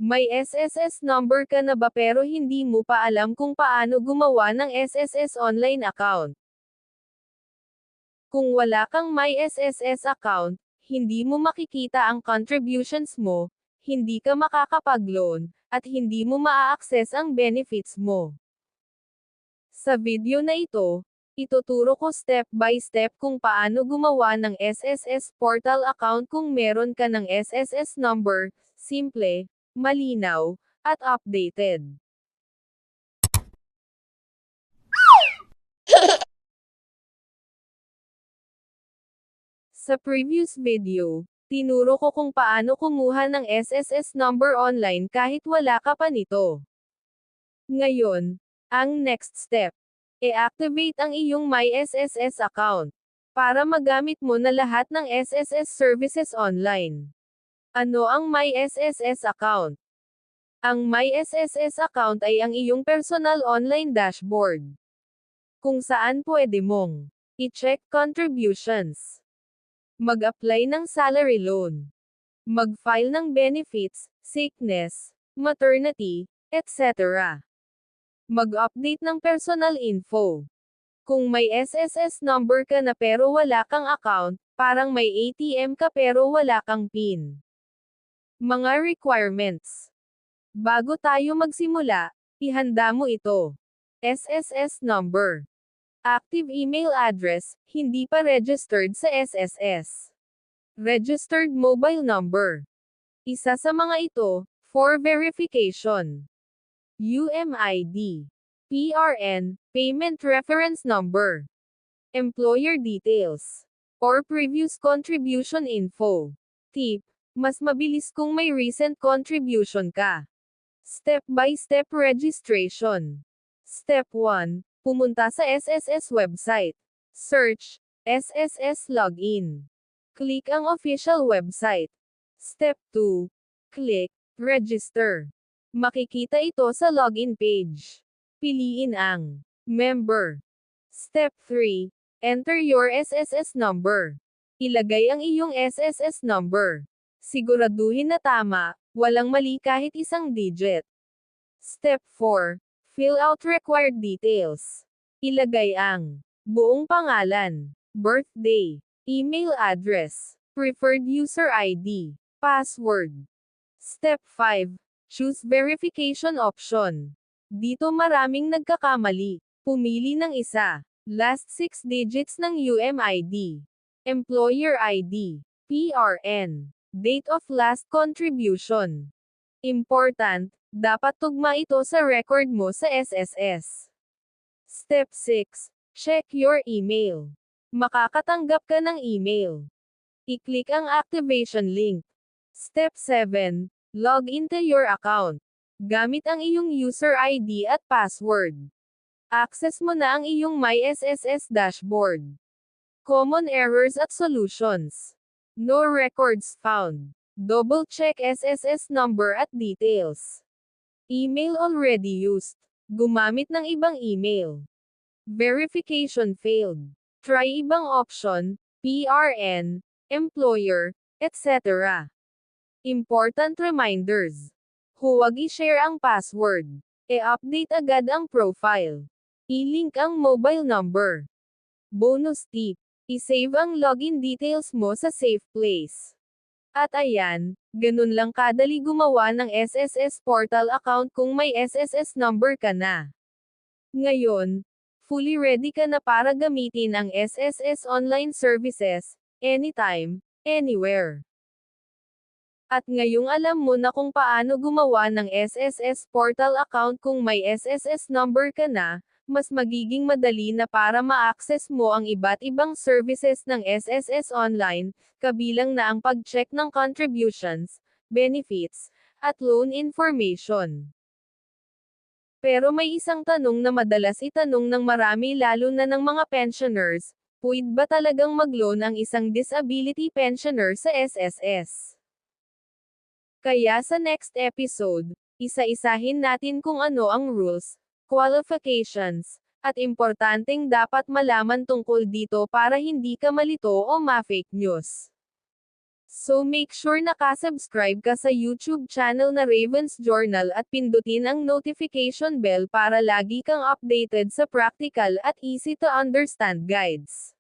May SSS number ka na ba pero hindi mo pa alam kung paano gumawa ng SSS online account? Kung wala kang may SSS account, hindi mo makikita ang contributions mo, hindi ka makakapag-loan, at hindi mo maa-access ang benefits mo. Sa video na ito, ituturo ko step by step kung paano gumawa ng SSS portal account kung meron ka ng SSS number, simple, malinaw, at updated. Sa previous video, tinuro ko kung paano kumuha ng SSS number online kahit wala ka pa nito. Ngayon, ang next step, i-activate ang iyong MySSS account para magamit mo na lahat ng SSS services online. Ano ang MySSS account? Ang MySSS account ay ang iyong personal online dashboard, kung saan pwede mong i-check contributions, mag-apply ng salary loan, mag-file ng benefits, sickness, maternity, etc. Mag-update ng personal info. Kung may SSS number ka na pero wala kang account, parang may ATM ka pero wala kang PIN. Mga requirements. Bago tayo magsimula, ihanda mo ito. SSS number. Active email address, hindi pa registered sa SSS. Registered mobile number. Isa sa mga ito, for verification. UMID. PRN, payment reference number. Employer details. Or previous contribution info. Tip, mas mabilis kung may recent contribution ka. Step-by-step registration. Step 1. Pumunta sa SSS website. Search, SSS login. Click ang official website. Step 2. Click, register. Makikita ito sa login page. Piliin ang member. Step 3. Enter your SSS number. Ilagay ang iyong SSS number. Siguraduhin na tama, walang mali kahit isang digit. Step 4. Fill out required details. Ilagay ang buong pangalan, birthday, email address, preferred user ID, password. Step 5. Choose verification option. Dito maraming nagkakamali. Pumili ng isa. Last 6 digits ng UMID. Employer ID. PRN. Date of last contribution. Important, dapat tugma ito sa record mo sa SSS. Step 6. Check your email. Makakatanggap ka ng email. I-click ang activation link. Step 7. Log into your account. Gamit ang iyong user ID at password. Access mo na ang iyong MySSS dashboard. Common errors at solutions. No records found. Double-check SSS number at details. Email already used. Gumamit ng ibang email. Verification failed. Try ibang option, PRN, employer, etc. Important reminders. Huwag i-share ang password. I-update agad ang profile. I-link ang mobile number. Bonus tip. I-save ang login details mo sa safe place. At ayan, ganun lang kadali gumawa ng SSS portal account kung may SSS number ka na. Ngayon, fully ready ka na para gamitin ang SSS online services, anytime, anywhere. At ngayong alam mo na kung paano gumawa ng SSS portal account kung may SSS number ka na, mas magiging madali na para ma-access mo ang iba't ibang services ng SSS online, kabilang na ang pag-check ng contributions, benefits, at loan information. Pero may isang tanong na madalas itanong ng marami lalo na ng mga pensioners, pwede ba talagang mag-loan ang isang disability pensioner sa SSS? Kaya sa next episode, isa-isahin natin kung ano ang rules, qualifications, at importanteng dapat malaman tungkol dito para hindi ka malito o ma-fake news. So make sure nakasubscribe ka sa YouTube channel na Ravens Journal at pindutin ang notification bell para lagi kang updated sa practical at easy to understand guides.